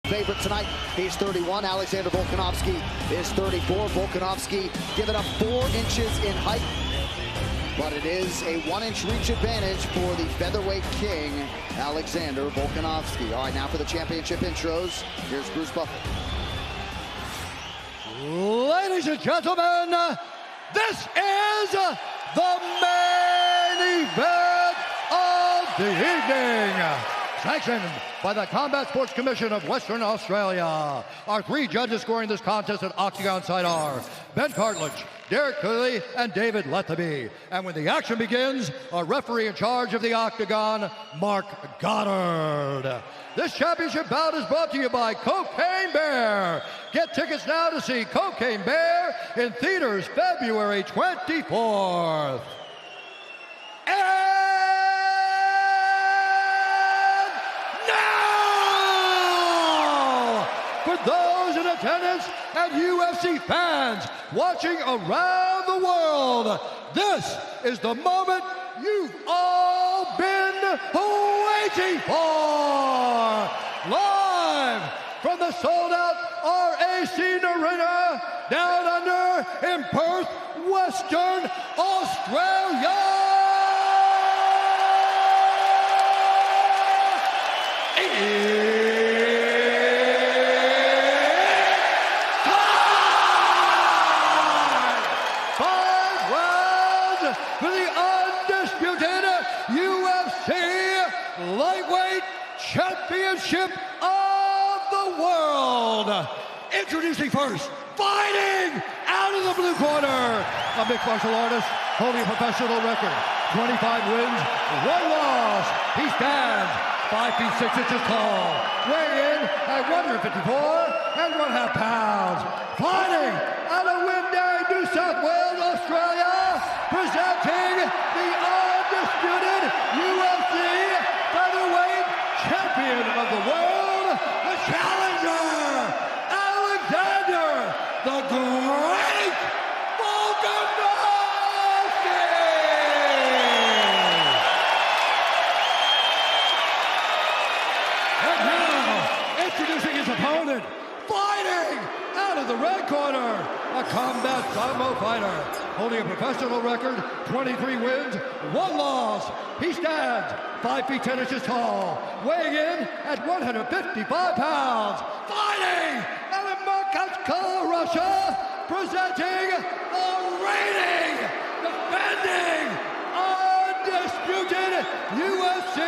Favorite tonight, he's 31. Alexander Volkanovski is 34. Volkanovski giving up 4 inches in height, but it is a 1-inch reach advantage for the featherweight king, Alexander Volkanovski. All right, now for the championship intros, here's Bruce Buffer. Ladies and gentlemen, this is the main event of the evening. Sanctioned by the Combat Sports Commission of Western Australia. Our 3 judges scoring this contest at Octagon side are Ben Cartledge, Derek Cooley, and David Lethaby. And when the action begins, our referee in charge of the Octagon, Mark Goddard. This championship bout is brought to you by Cocaine Bear. Get tickets now to see Cocaine Bear in theaters February 24th. For those in attendance and UFC fans watching around the world, this is the moment you've all been waiting for. Live from the sold-out RAC Arena down under in Perth, Western Australia. For the undisputed UFC Lightweight Championship of the World. Introducing first, fighting out of the blue corner, a mixed martial artist holding a professional record, 25 wins, 1 loss. He stands 5 feet 6 inches tall, weighing in at 154.5 pounds. Fighting out of Windaye, New South Wales, Australia, presenting the undisputed UFC featherweight champion of the world, the challenger, Alexander the Great Volkanovski! And now, introducing his opponent, fighting out of the red corner, a combat sambo fighter, holding a professional record, 23 wins, 1 loss. He stands 5 feet 10 inches tall, weighing in at 155 pounds. Fighting out of Makhacev, Russia, presenting the reigning, defending, undisputed UFC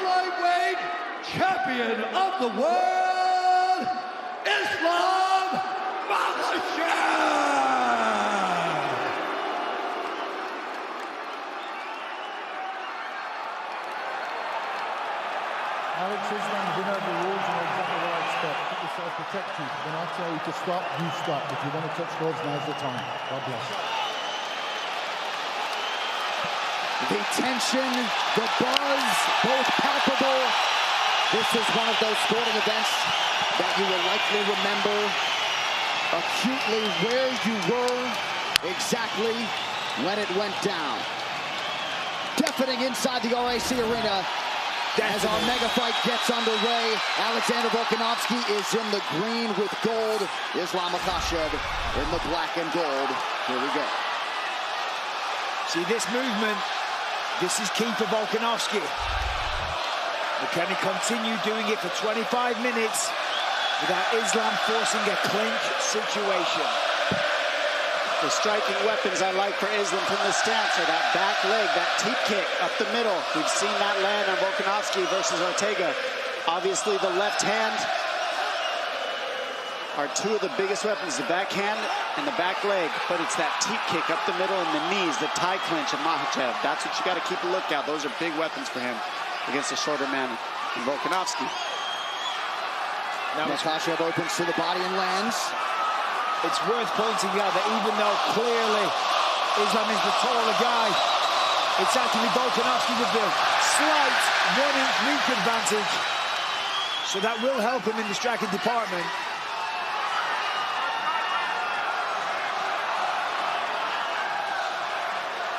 lightweight champion of the world, Islam Makhacev! Alex Islam, you know the rules, you know exactly where I'd stop. Keep yourself protected. When I tell you to stop, you stop. If you want to touch gloves, now's the time. God bless. The tension, the buzz, both palpable. This is one of those sporting events that you will likely remember acutely where you were exactly when it went down. Deafening inside the RAC Arena. As our mega fight gets underway, Alexander Volkanovski is in the green with gold. Islam Makhacev in the black and gold. Here we go. See this movement, this is key for Volkanovski. But can he continue doing it for 25 minutes without Islam forcing a clinch situation? The striking weapons I like for Islam from the stance are that back leg, that teep kick up the middle. We've seen that land on Volkanovski versus Ortega. Obviously the left hand are 2 of the biggest weapons, the backhand and the back leg, but it's that teep kick up the middle and the knees, the tie clinch of Makhacev. That's what you got to keep a lookout. Those are big weapons for him against a shorter man in Volkanovski. Now Makhacev opens to the body and lands. It's worth pointing out that even though clearly Islam is the taller guy, it's actually Volkanovski with the slight 1-inch reach advantage. So that will help him in the striking department.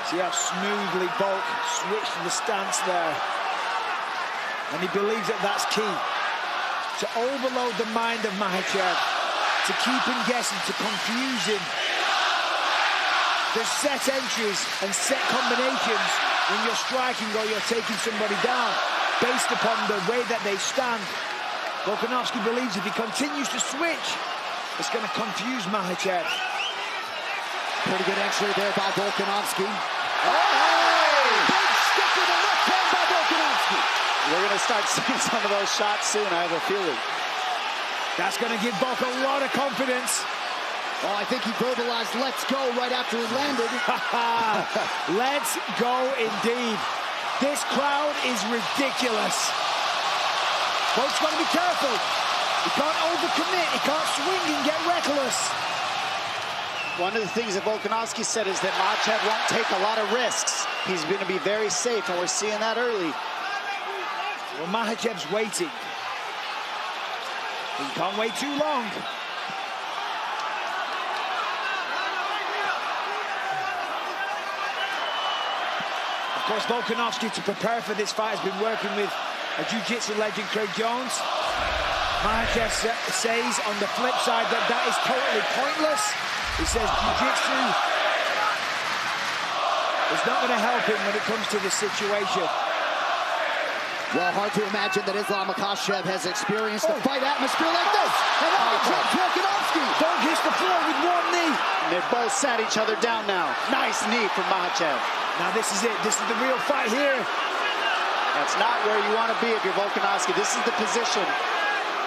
See how smoothly Volk switched the stance there. And he believes that that's key. to overload the mind of Makhacev, to keep him guessing, to confuse him. There's set entries and set combinations when you're striking or you're taking somebody down based upon the way that they stand. Volkanovski believes if he continues to switch, it's going to confuse Makhacev. Pretty good entry there by Volkanovski. Oh! Big stick with the left hand by Volkanovski. We're going to start seeing some of those shots soon, I have a feeling. That's going to give Volk a lot of confidence. Oh, I think he verbalized "let's go" right after he landed. Let's go indeed. This crowd is ridiculous. Volk's got to be careful. He can't overcommit. He can't swing and get reckless. One of the things that Volkanovski said is that Makhacev won't take a lot of risks. He's going to be very safe, and we're seeing that early. Well, Makhacev's waiting. He can't wait too long. Of course, Volkanovski, to prepare for this fight, has been working with a jiu-jitsu legend, Craig Jones. Makhacev says on the flip side that that is totally pointless. He says jiu-jitsu is not going to help him when it comes to this situation. Well, hard to imagine that Islam Makhacev has experienced a fight atmosphere like this. And now he drops Volkanovski. Volk hits the floor with one knee. And they've both sat each other down now. Nice knee from Makhacev. Now this is it. This is the real fight here. That's not where you want to be if you're Volkanovski. This is the position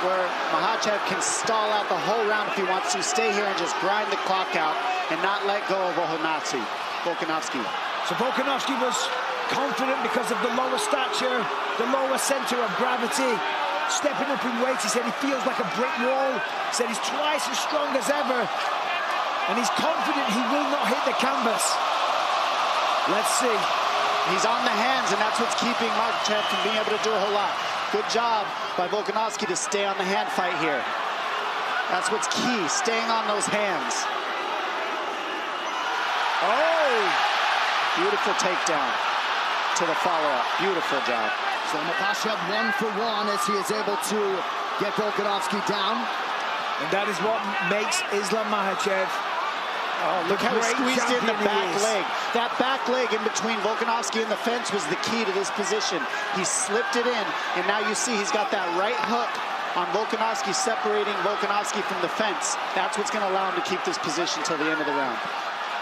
where Makhacev can stall out the whole round if he wants to. Stay here and just grind the clock out and not let go of Volkanovski. So Volkanovski was confident because of the lower stature, the lower center of gravity. Stepping up in weight, he said he feels like a brick wall. He said he's twice as strong as ever. And he's confident he will not hit the canvas. Let's see. He's on the hands, and that's what's keeping Makhacev from being able to do a whole lot. Good job by Volkanovski to stay on the hand fight here. That's what's key, staying on those hands. Oh! Beautiful takedown to the follow-up. Beautiful job. So Makhacev 1 for 1 as he is able to get Volkanovski down. And that is what makes Islam Makhacev. Oh, look how he squeezed in the back leg. That back leg in between Volkanovski and the fence was the key to this position. He slipped it in, and now you see he's got that right hook on Volkanovski, separating Volkanovski from the fence. That's what's going to allow him to keep this position till the end of the round.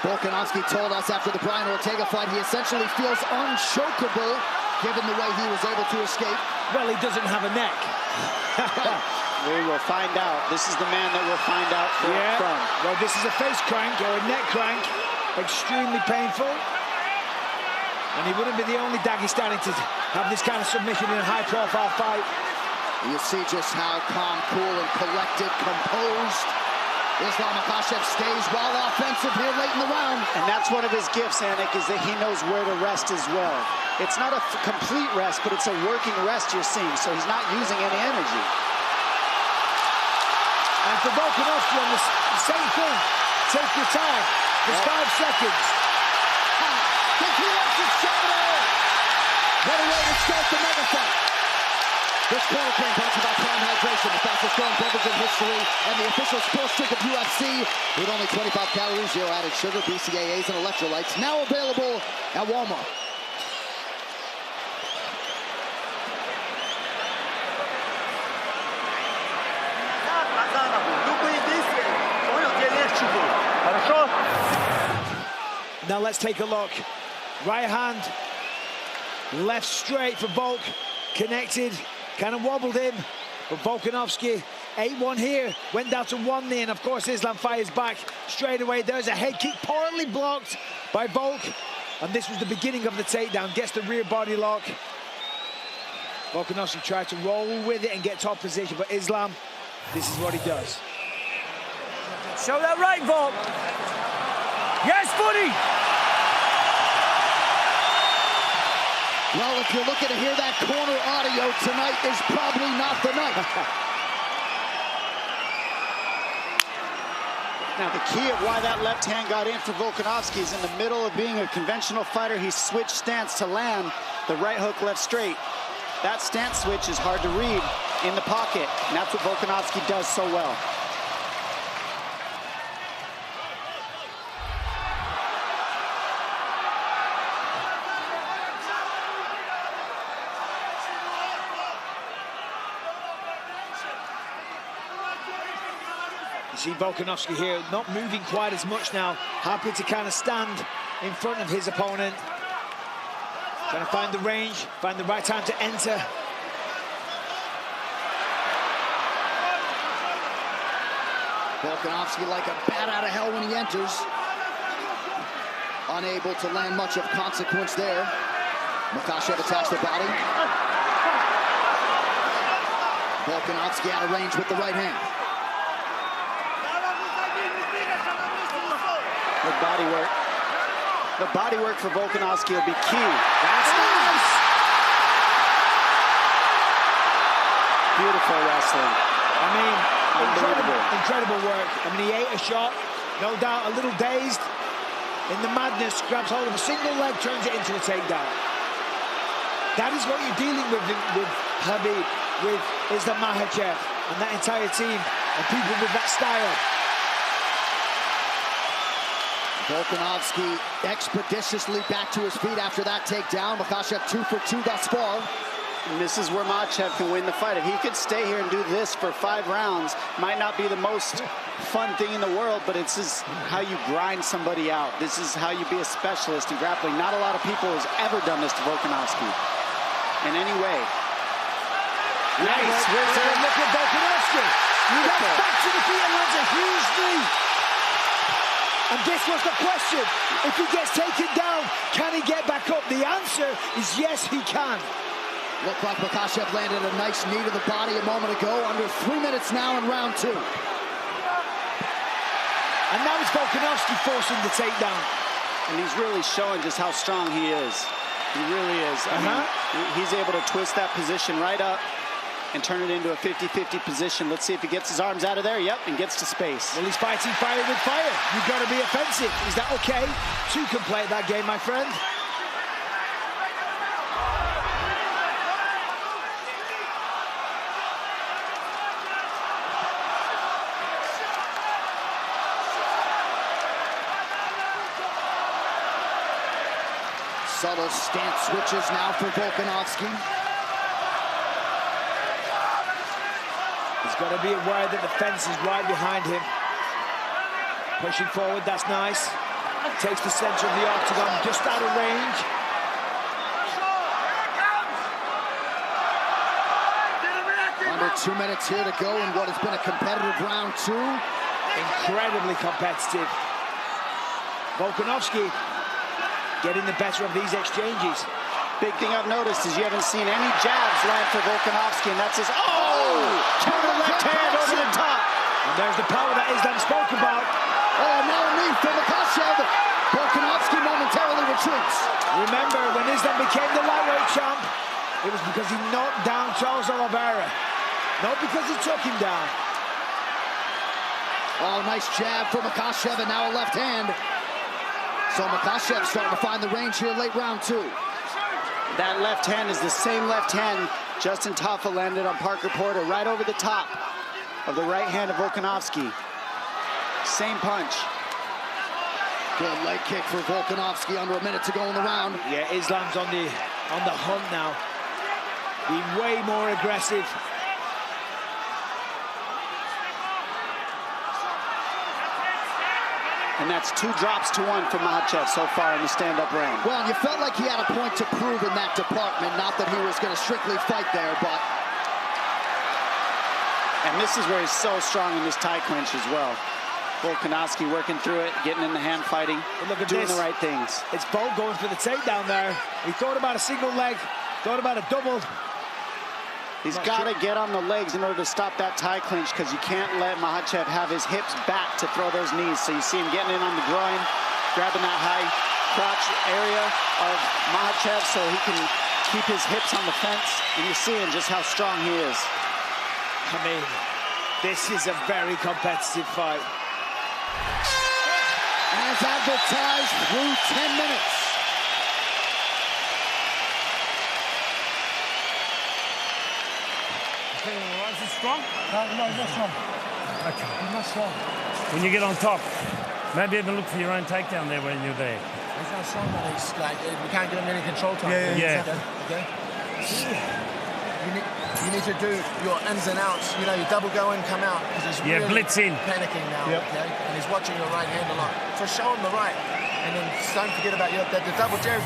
Volkanovski told us after the Brian Ortega fight he essentially feels unchokeable given the way he was able to escape. Well, he doesn't have a neck. We will find out. This is the man that we'll find out from. Well, this is a face crank or a neck crank. Extremely painful. And he wouldn't be the only Dagestani to have this kind of submission in a high-profile fight. You see just how calm, cool, and collected, composed Islam Makhacev stays while offensive here late in the round. And that's one of his gifts, Anik, is that he knows where to rest as well. It's not a complete rest, but it's a working rest you're seeing, so he's not using any energy. And for Volkanovski on the same thing, take your time. There's 5 seconds. What a way to start the mega fight. This corner came brought to you by Prime Hydration, the fastest growing beverage in history, and the official sports drink of UFC, with only 25 calories, 0 added sugar, BCAAs, and electrolytes. Now available at Walmart. Now let's take a look. Right hand, left straight for Volk. Connected, kind of wobbled him. But Volkanovski, 8-1 here, went down to 1 knee, and of course Islam fires back straight away. There's a head kick, poorly blocked by Volk. And this was the beginning of the takedown. Gets the rear body lock. Volkanovski tried to roll with it and get top position, but Islam, this is what he does. Show that right, Volk. Yes, buddy. Well, if you're looking to hear that corner audio, tonight is probably not the night. Now, the key of why that left hand got in for Volkanovski is in the middle of being a conventional fighter, he switched stance to land the right hook left straight. That stance switch is hard to read. in the pocket. And that's what Volkanovski does so well. You see Volkanovski here not moving quite as much now, happy to kind of stand in front of his opponent. Trying to find the range, find the right time to enter. Volkanovski like a bat out of hell when he enters. Unable to land much of consequence there. Makhacev attacks the body. Volkanovski out of range with the right hand. Good body work. The body work for Volkanovski will be key. That's nice. Beautiful wrestling. I mean, unbelievable. Incredible work. I mean, he ate a shot, no doubt a little dazed. In the madness, grabs hold of a single leg, turns it into a takedown. That is what you're dealing with Khabib, with Islam Makhacev and that entire team and people with that style. Volkanovski expeditiously back to his feet after that takedown. Makhacev 2 for 2 thus far. And this is where Makhacev can win the fight. If he could stay here and do this for 5 rounds, might not be the most fun thing in the world, but it's just how you grind somebody out. This is how you be a specialist in grappling. Not a lot of people has ever done this to Volkanovski in any way. Nice. Look at Volkanovski. Gets back to the feet and lands a huge knee. And this was the question. If he gets taken down, can he get back up? The answer is yes, he can. Looked like Makhacev landed a nice knee to the body a moment ago. Under 3 minutes now in round 2. And now it's Volkanovski forcing the takedown. And he's really showing just how strong he is. He really is. I mean, he's able to twist that position right up and turn it into a 50-50 position. Let's see if he gets his arms out of there. Yep, and gets to space. Well, he's fighting fire with fire. You've got to be offensive. Is that okay? 2 can play that game, my friend. Subtle stance switches now for Volkanovski. He's got to be aware that the fence is right behind him. Pushing forward, that's nice. Takes the center of the octagon, just out of range. Under 2 minutes here to go in what has been a competitive round 2. Incredibly competitive. Volkanovski getting the better of these exchanges. Big thing I've noticed is you haven't seen any jabs land for Volkanovski, and that's his... Oh! Counter left hand over the top. And there's the power that Islam spoke about. Oh, now a knee for Makhacev. Volkanovski momentarily retreats. Remember, when Islam became the lightweight champ, it was because he knocked down Charles Oliveira, not because he took him down. Oh, nice jab for Makhacev, and now a left hand. So Makhacev starting to find the range here late round 2. That left hand is the same left hand Justin Tafa landed on Parker Porter, right over the top of the right hand of Volkanovski. Same punch. Good leg kick for Volkanovski under a minute to go in the round. Yeah, Islam's on the hunt now. Being way more aggressive. And that's 2 drops to 1 for Makhacev so far in the stand-up round. Well, you felt like he had a point to prove in that department. Not that he was going to strictly fight there, but... And this is where he's so strong in this tie clinch as well. Volkanovski working through it, getting in the hand fighting, look at doing this. the right things. It's Volk going for the takedown there. He thought about a single leg, thought about a double. He's got to get on the legs in order to stop that tie clinch, because you can't let Makhacev have his hips back to throw those knees. So you see him getting in on the groin, grabbing that high crotch area of Makhacev so he can keep his hips on the fence. And you're seeing just how strong he is. I mean, this is a very competitive fight. As advertised, through 10 minutes. strong? No, he's not strong. Okay. He's not strong. When you get on top, maybe even look for your own takedown there when you're there. He's not strong, but he's like, we can't give him any control time. Yeah. Okay. You need to do your ins and outs. You know, you double go in, come out. Because he's really blitz in. panicking now, okay? And he's watching your right hand a lot. So show him the right. And then don't forget about the double jab.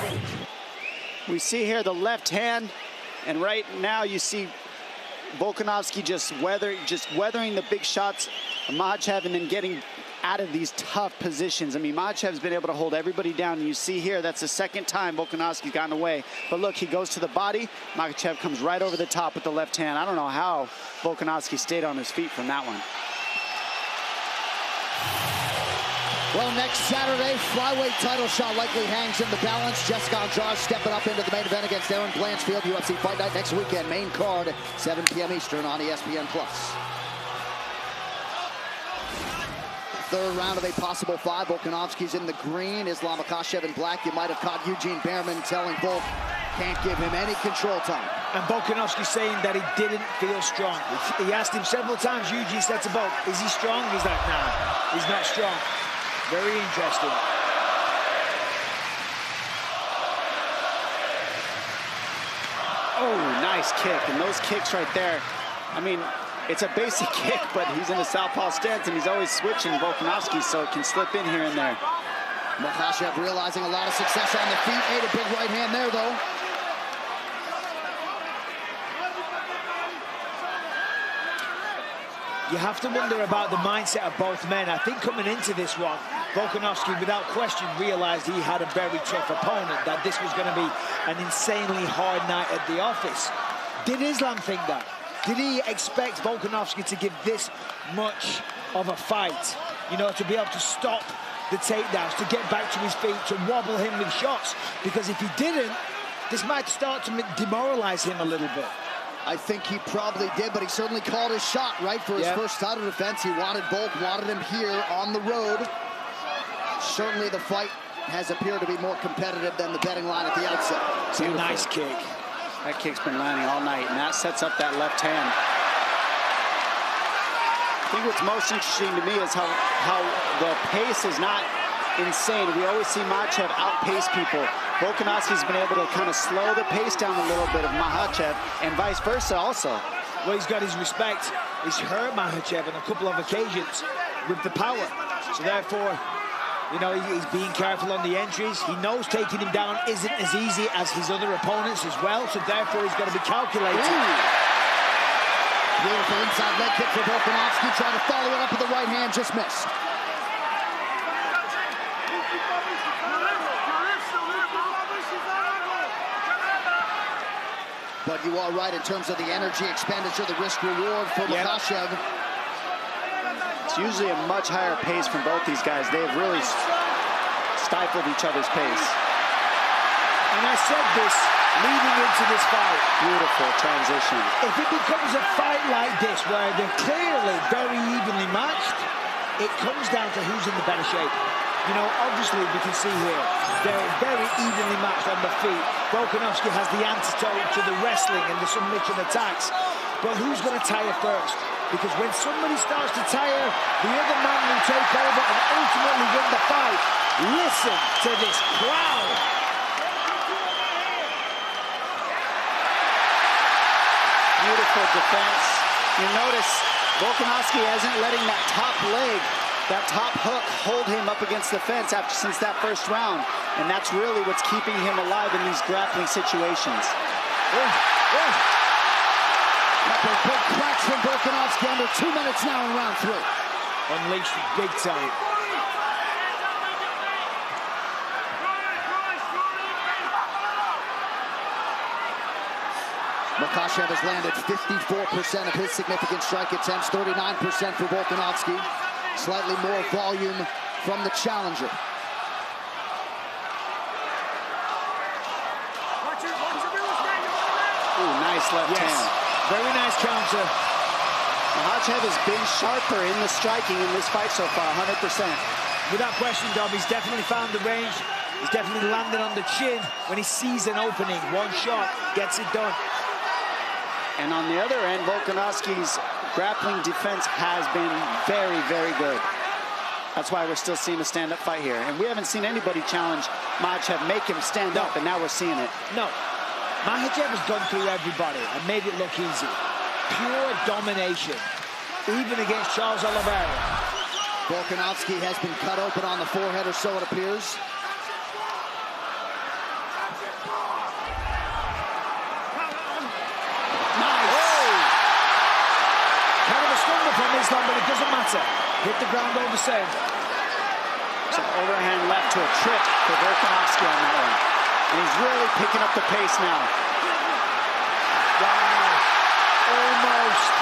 We see here the left hand, and right now you see Volkanovski just weathering the big shots of Makhacev and then getting out of these tough positions. I mean, Makhacev's been able to hold everybody down, and you see here that's the second time Volkanovski's gotten away. But look, he goes to the body. Makhacev comes right over the top with the left hand. I don't know how Volkanovski stayed on his feet from that one. Well, next Saturday, flyweight title shot likely hangs in the balance. Jessica Andrade stepping up into the main event against Aaron Blanchfield. UFC Fight Night next weekend. Main card, 7 p.m. Eastern on ESPN+. Third round of a possible 5. Volkanovski's in the green. Islam Makhacev in black. You might have caught Eugene Behrman telling Volk can't give him any control time. And Volkanovski saying that he didn't feel strong. He asked him several times, Eugene said to Volk, is he strong? He's like, nah, he's not strong. Very interesting. Oh, nice kick. And those kicks right there, I mean, it's a basic kick, but he's in a southpaw stance, and he's always switching Volkanovski, so it can slip in here and there. Makhacev realizing a lot of success on the feet. Ate a big right hand there, though. You have to wonder about the mindset of both men. I think coming into this one, Volkanovski, without question, realized he had a very tough opponent, that this was going to be an insanely hard night at the office. Did Islam think that? Did he expect Volkanovski to give this much of a fight? You know, to be able to stop the takedowns, to get back to his feet, to wobble him with shots? Because if he didn't, this might start to demoralize him a little bit. I think he probably did, but he certainly called his shot, right, for his first title defense. He wanted Volk, wanted him here on the road. Certainly the fight has appeared to be more competitive than the betting line at the outset. It's a nice kick. That kick's been landing all night, and that sets up that left hand. I think what's most interesting to me is how the pace is not insane. We always see Makhacev outpace people. Volkanovski's been able to kind of slow the pace down a little bit of Makhacev, and vice versa also. Well, he's got his respect. He's hurt Makhacev on a couple of occasions with the power. So therefore, you know, he's being careful on the entries. He knows taking him down isn't as easy as his other opponents as well, so therefore he's got to be calculated. Beautiful inside leg kick for Volkanovski. Trying to follow it up with the right hand, just missed. But you are right in terms of the energy expenditure, the risk reward for Makhacev. It's usually a much higher pace from both these guys. They have really stifled each other's pace. And I said this leading into this fight. Beautiful transition. If it becomes a fight like this, where they're clearly very evenly matched, it comes down to who's in the better shape. You know, obviously we can see here, they're very evenly matched on the feet. Volkanovski has the antidote to the wrestling and the submission attacks. But who's going to tire first? Because when somebody starts to tire, the other man will take over and ultimately win the fight. Listen to this crowd. Beautiful defense. You notice Volkanovski isn't letting that top leg, that top hook, hold him up against the fence since that first round. And that's really what's keeping him alive in these grappling situations. Couple of big cracks from Volkanovski, under 2 minutes now in round 3. Unleashed big time. Makhacev has landed 54% of his significant strike attempts, 39% for Volkanovski. Slightly more volume from the challenger. Ooh, nice left hand. Very nice counter. Makhacev has been sharper in the striking in this fight so far, 100%. Without question, Dom, he's definitely found the range. He's definitely landed on the chin when he sees an opening. One shot gets it done. And on the other end, Volkanovski's grappling defense has been very, very good. That's why we're still seeing a stand-up fight here. And we haven't seen anybody challenge Makhacev, make him stand up, and now we're seeing it. No. Makhacev has gone through everybody and made it look easy. Pure domination, even against Charles Oliveira. Volkanovski has been cut open on the forehead, or so it appears. From Islam, but it doesn't matter. Hit the ground all the same. So overhand left to a trip for Volkanovski on that one. And he's really picking up the pace now. Wow. Almost.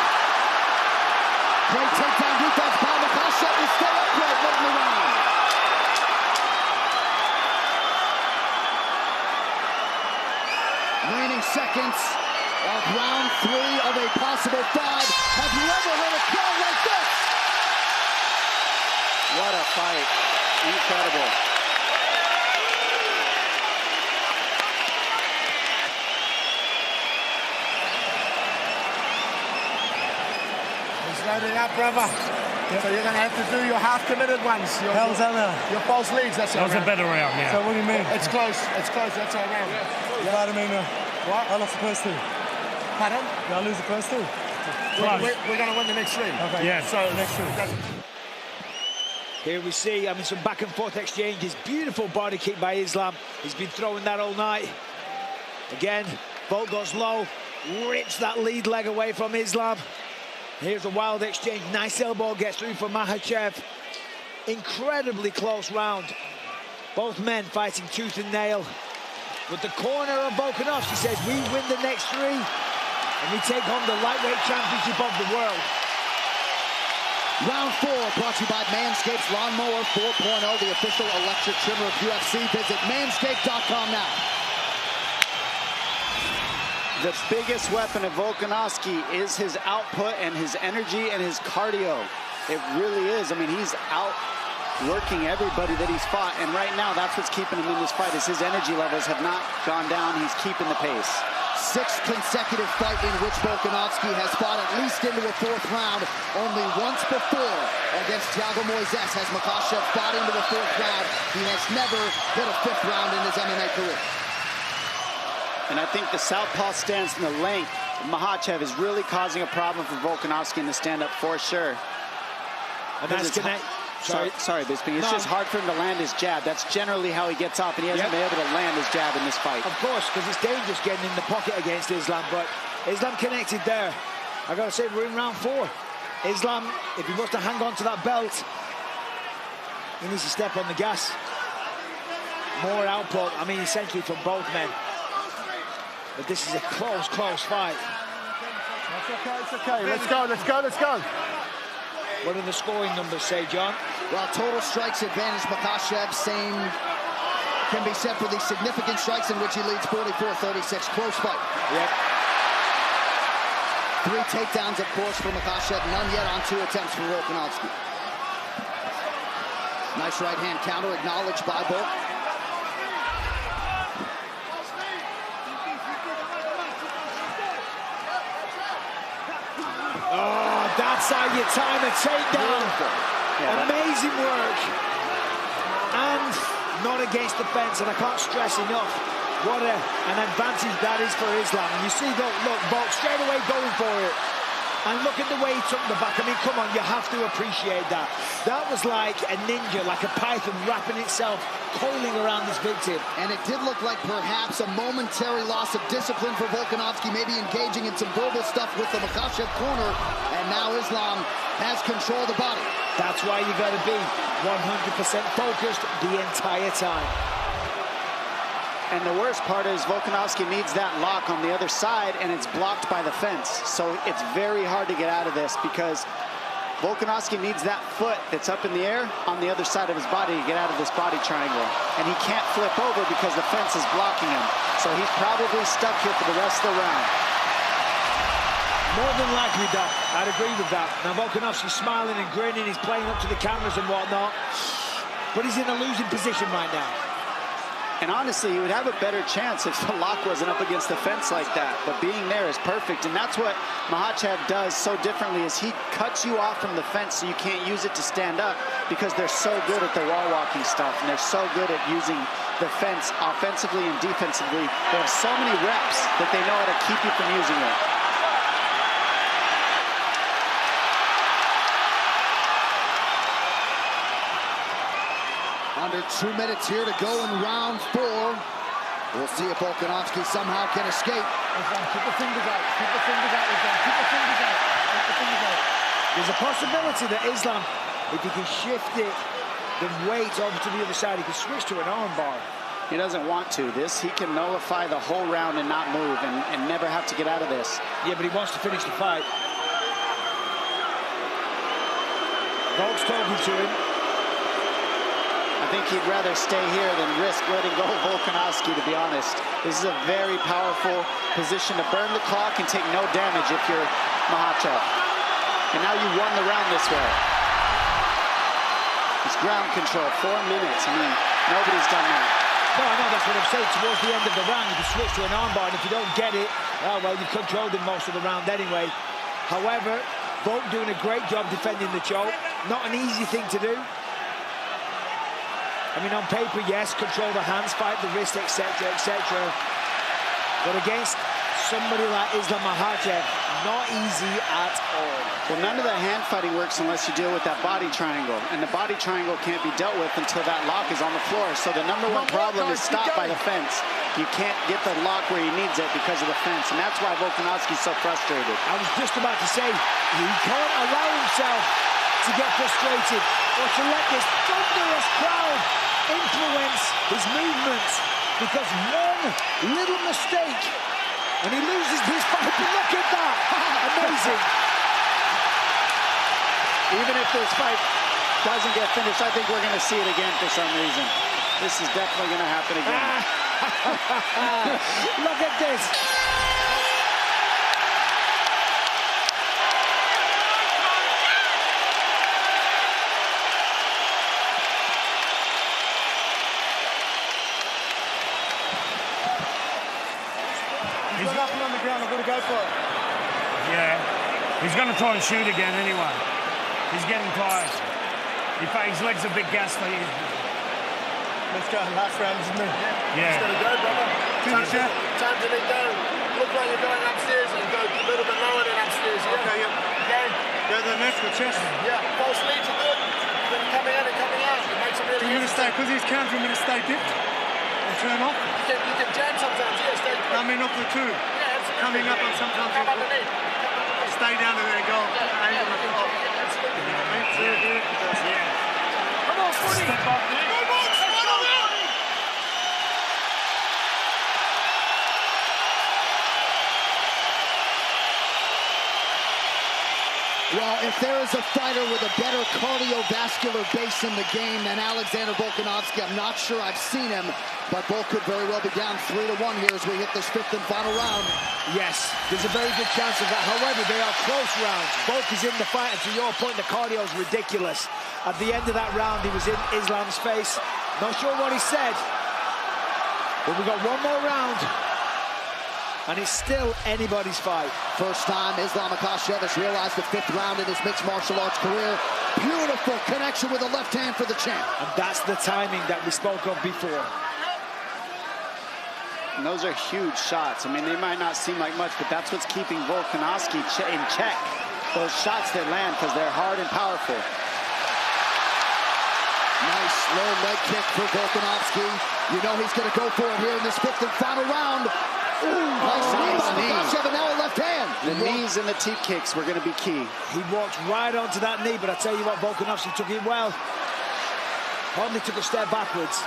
Great takedown defense by Makhacev. He's still upright late in the round. Remaining seconds of round 3 of a possible 5. Have you ever heard a crowd like this? What a fight. Incredible. He's loading up, brother. So you're going to have to do your half-committed ones. Your false leads, that's That was a better round, yeah. So what do you mean? It's close, that's our round. You know what I mean? What? I lost the first 2. Pardon? Did I lose the first 2? We're going to win the next 3. Okay. Yeah. So next 3. Here we see, some back and forth exchanges. Beautiful body kick by Islam. He's been throwing that all night. Again, Volk goes low, rips that lead leg away from Islam. Here's a wild exchange. Nice elbow gets through for Makhacev. Incredibly close round. Both men fighting tooth and nail. But the corner of Volkanovski says, we win the next 3 and we take home the lightweight championship of the world. Round 4 brought to you by Manscaped's Lawnmower 4.0, the official electric trimmer of UFC. Visit manscaped.com now. The biggest weapon of Volkanovski is his output and his energy and his cardio. It really is. I mean, he's outworking everybody that he's fought, and right now that's what's keeping him in this fight, is his energy levels have not gone down. He's keeping the pace. 6th consecutive fight in which Volkanovski has fought at least into a 4th round. Only once before against Thiago Moises has Makhacev fought into the 4th round. He has never hit a 5th round in his MMA career. And I think the southpaw stance and the length of Makhacev is really causing a problem for Volkanovski in the stand-up for sure. And that's Sorry, Bisping. It's just hard for him to land his jab. That's generally how he gets off, and he hasn't been able to land his jab in this fight. Of course, because it's dangerous getting in the pocket against Islam, but Islam connected there. I got to say, we're in round 4. Islam, if he wants to hang on to that belt, he needs to step on the gas. More output, essentially from both men. But this is a close fight. It's okay. Let's go. What do the scoring numbers say, John? Well, total strikes advantage Makhacev. Same can be said for the significant strikes in which he leads 44-36. Close fight. Yep. 3 takedowns, of course, for Makhacev. None yet on 2 attempts for Volkanovski. Nice right-hand counter acknowledged by Volk. Oh, that's how you time a takedown. Amazing work. And not against the fence, and I can't stress enough what an advantage that is for Islam. And you see, look, Volk straight away going for it. And look at the way he took the back. Come on, you have to appreciate that. That was like a ninja, like a python wrapping itself, coiling around this victim. And it did look like perhaps a momentary loss of discipline for Volkanovski, maybe engaging in some verbal stuff with the Makhacev corner. And now Islam has control of the body. That's why you got to be 100% focused the entire time. And the worst part is Volkanovski needs that lock on the other side, and it's blocked by the fence. So it's very hard to get out of this because Volkanovski needs that foot that's up in the air on the other side of his body to get out of this body triangle. And he can't flip over because the fence is blocking him. So he's probably stuck here for the rest of the round. More than likely, Doc. I'd agree with that. Now, Volkanovski's smiling and grinning. He's playing up to the cameras and whatnot. But he's in a losing position right now. And honestly, he would have a better chance if the lock wasn't up against the fence like that. But being there is perfect, and that's what Makhacev does so differently is he cuts you off from the fence so you can't use it to stand up because they're so good at the wall walking stuff, and they're so good at using the fence offensively and defensively. They have so many reps that they know how to keep you from using it. Under 2 minutes here to go in round 4. We'll see if Volkanovski somehow can escape. Keep the fingers out. Keep the fingers out. Keep the fingers out. Keep the fingers out. There's a possibility that Islam, if he can shift it, the weight over to the other side, he can switch to an armbar. He doesn't want to. He can nullify the whole round and not move and never have to get out of this. Yeah, but he wants to finish the fight. Volk's talking to him. I think he'd rather stay here than risk letting go of Volkanovski, to be honest. This is a very powerful position to burn the clock and take no damage if you're Makhacev. And now you won the round this way. It's ground control, 4 minutes. I mean, nobody's done that. No, I know, that's what I'm saying. Towards the end of the round, you can switch to an armbar, and if you don't get it, oh, well, you've controlled him most of the round anyway. However, Volk doing a great job defending the choke. Not an easy thing to do. I mean, on paper, yes, control the hands, fight the wrist, etc., etc. But against somebody like Islam Makhacev, not easy at all. Well, none of the hand fighting works unless you deal with that body triangle. And the body triangle can't be dealt with until that lock is on the floor. So the number one problem is stopped by the fence. You can't get the lock where he needs it because of the fence. And that's why Volkanovski's so frustrated. I was just about to say, he can't allow himself to get frustrated or to let this thunderous crowd influence his movements, because one little mistake and he loses his fight. Look at that! Amazing. Even if this fight doesn't get finished, I think we're going to see it again for some reason. This is definitely going to happen again. Look at this. He's nothing on the ground. I'm going to go for it. Yeah. He's going to try and shoot again anyway. He's getting tired. His legs are a bit gassy. Let's go. Last round, isn't it? Yeah. Just gotta go, brother. Finish it. Time to lay down. Look like you're going upstairs and go a little bit lower than upstairs. Yeah? Okay, yep. Okay? Go to the next with chest. Yeah. False leads are good. Then coming in and coming out. It makes them really I'm going to stay, because he's countering, I'm going to stay dipped and turn off. You can jam sometimes. Yeah, stay good. I mean, off the two. Yeah, absolutely. Coming up and sometimes Come underneath. stay down to there and go. Yeah, absolutely. Come on, step up there. Well, if there is a fighter with a better cardiovascular base in the game than Alexander Volkanovski, I'm not sure I've seen him, but Volk could very well be down 3-1 here as we hit this 5th and final round. Yes, there's a very good chance of that. However, they are close rounds. Volk is in the fight, and to your point, the cardio is ridiculous. At the end of that round, he was in Islam's face. Not sure what he said, but we got one more round, and it's still anybody's fight. First time Islam Makhacev has realized the 5th round in his mixed martial arts career. Beautiful connection with the left hand for the champ. And that's the timing that we spoke of before. And those are huge shots. I mean, they might not seem like much, but that's what's keeping Volkanovski in check. Those shots that land, because they're hard and powerful. Nice low leg kick for Volkanovski. You know he's going to go for it here in this 5th and final round. Ooh, nice knee by Makhacev, and now a left hand. The knees and the teep kicks were going to be key. He walked right onto that knee, but I tell you what, Volkanovski took it well. Only took a step backwards.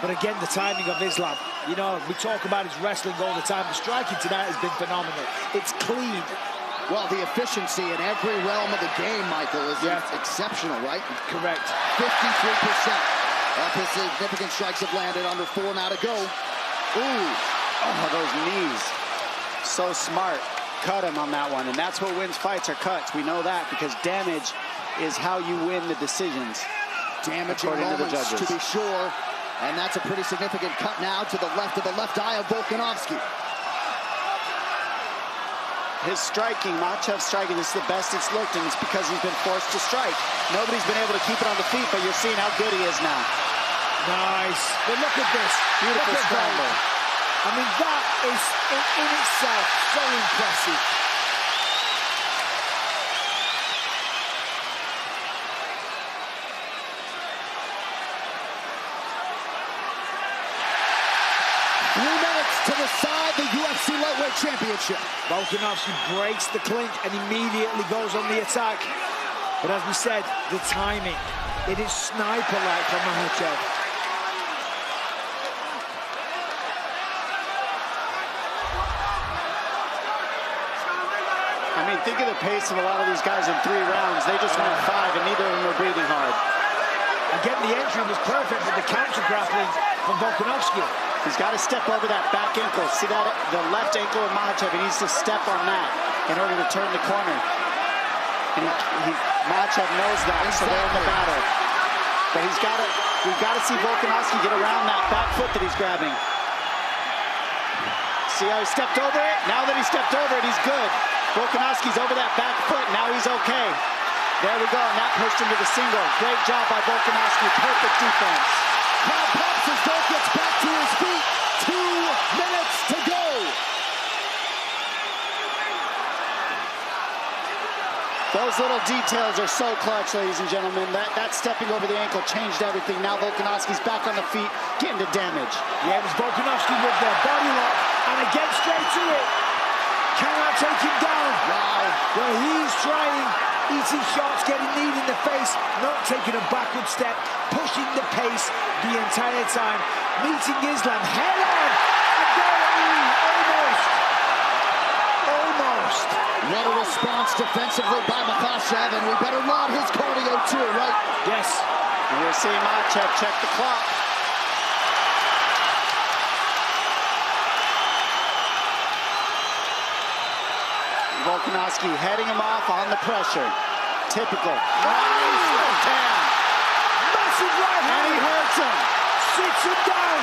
But again, the timing of Islam. You know, we talk about his wrestling all the time. The striking tonight has been phenomenal. It's clean. Well, the efficiency in every realm of the game, Michael, is exceptional, right? Correct. 53% of his significant strikes have landed. Under 4 now to go. Ooh. Oh, those knees. So smart. Cut him on that one. And that's what wins fights, are cuts. We know that because damage is how you win the decisions. Damaging according to the moments, judges. to be sure. And that's a pretty significant cut now to the left of the left eye of Volkanovski. His striking, Makhachev's striking, this is the best it's looked, and it's because he's been forced to strike. Nobody's been able to keep it on the feet, but you're seeing how good he is now. Nice. But look at this. Beautiful scramble. I mean, that is, in itself, so impressive. To decide the UFC lightweight championship. Volkanovski breaks the clink and immediately goes on the attack. But as we said, the timing, it is sniper-like from Makhacev. I mean, think of the pace of a lot of these guys in 3 rounds. They just went 5, and neither of them were breathing hard. And getting the entry was perfect with the counter-grappling from Volkanovski. He's got to step over that back ankle. See that? The left ankle of Makhacev, he needs to step on that in order to turn the corner. And Makhacev knows that, so they're in the battle. But we've got to see Volkanovski get around that back foot that he's grabbing. See how he stepped over it? Now that he stepped over it, he's good. Volkanovski's over that back foot, now he's okay. There we go, and that pushed him to the single. Great job by Volkanovski, perfect defense. Crowd pops as Volk gets back to his feet. 2 minutes to go. Those little details are so clutch, ladies and gentlemen. That stepping over the ankle changed everything. Now Volkanovski's back on the feet, getting to damage. Yeah, it was Volkanovski with the body lock, and again straight to it. Cannot take him down. Wow. Well, he's trying, eating shots, getting kneed in the face, not taking a backward step, pushing the pace the entire time, meeting Islam head on, and almost. What a response defensively by Makhacev, and we better laud his cardio too, right? Yes. And we're seeing Makhacev check the clock. Volkanovski heading him off on the pressure. Typical. Nice left hand. Massive right hand. And he hurts him. Sits him down.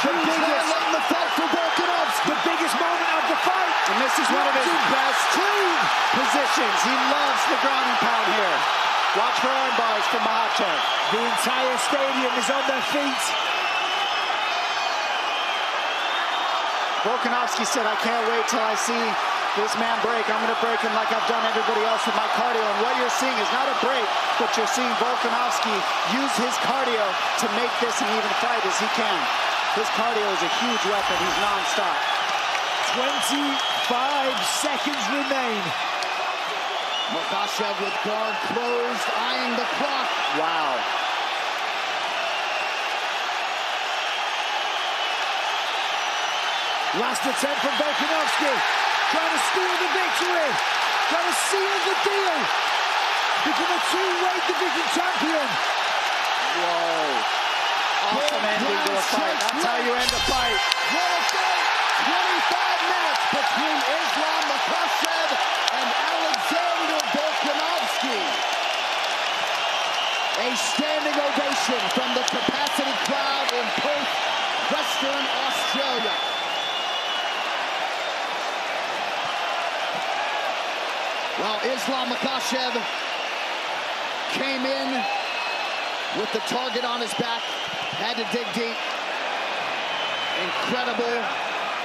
Letting the fight for Volkanovski. The biggest moment of the fight. And this is one of his best positions. He loves the ground and pound here. Watch for arm bars from Makhacev. The entire stadium is on their feet. Volkanovski said, I can't wait till I see this man break. I'm going to break him like I've done everybody else with my cardio. And what you're seeing is not a break, but you're seeing Volkanovski use his cardio to make this an even fight as he can. His cardio is a huge weapon. He's non-stop. 25 seconds remain. Makhacev with guard closed, eyeing the clock. Wow. Last attempt from Volkanovski, trying to steal the victory, trying to seal the deal, become a 2-weight division champion. Whoa. Awesome ending to a fight. That's how you end a fight. What a fight! 25 minutes between Islam Makhacev and Alexander Volkanovski. A standing ovation from the capacity crowd in Perth, Western Australia. Well, Islam Makhacev came in with the target on his back, had to dig deep.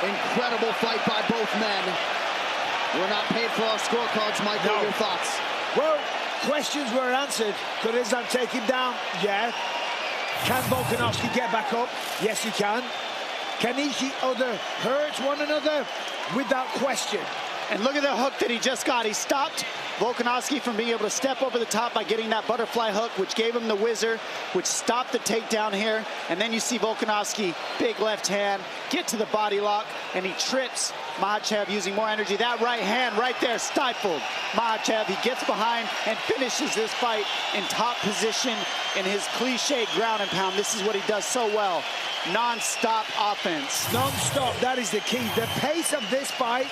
Incredible fight by both men. We're not paid for our scorecards, Michael. No. Your thoughts? Well, questions were answered. Could Islam take him down? Yeah. Can Volkanovski get back up? Yes, he can. Can each other hurt one another? Without question. And look at the hook that he just got. He stopped Volkanovski from being able to step over the top by getting that butterfly hook, which gave him the whizzer, which stopped the takedown here. And then you see Volkanovski, big left hand, get to the body lock, and he trips Makhacev using more energy. That right hand right there stifled Makhacev. He gets behind and finishes this fight in top position in his cliche ground and pound. This is what he does so well. Non-stop offense. Non-stop, that is the key. The pace of this fight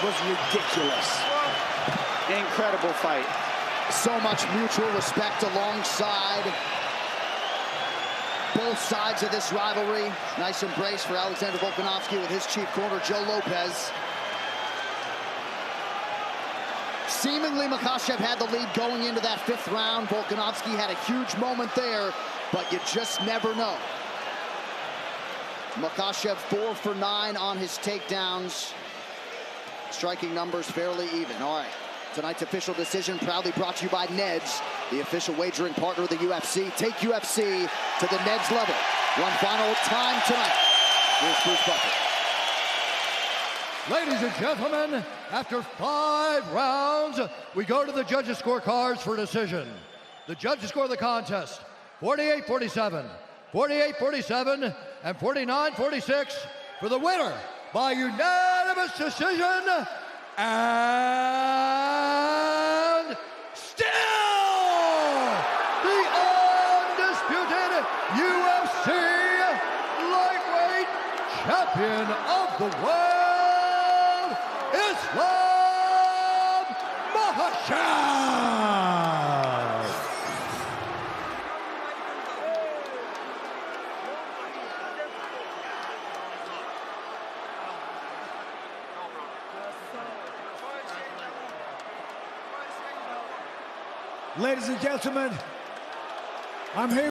was ridiculous. Incredible fight. So much mutual respect alongside both sides of this rivalry. Nice embrace for Alexander Volkanovski with his chief corner, Joe Lopez. Seemingly, Makhacev had the lead going into that 5th round. Volkanovski had a huge moment there, but you just never know. Makhacev 4 for 9 on his takedowns. Striking numbers fairly even. All right, tonight's official decision proudly brought to you by Neds, the official wagering partner of the UFC. Take UFC to the Neds level. One final time tonight. Here's Bruce Buffer. Ladies and gentlemen, after 5 rounds, we go to the judges' scorecards for decision. The judges score the contest 48-47, 48-47, and 49-46 for the winner by unanimous decision, and still the undisputed UFC lightweight champion of the world, Islam Makhacev. Ladies and gentlemen, I'm here.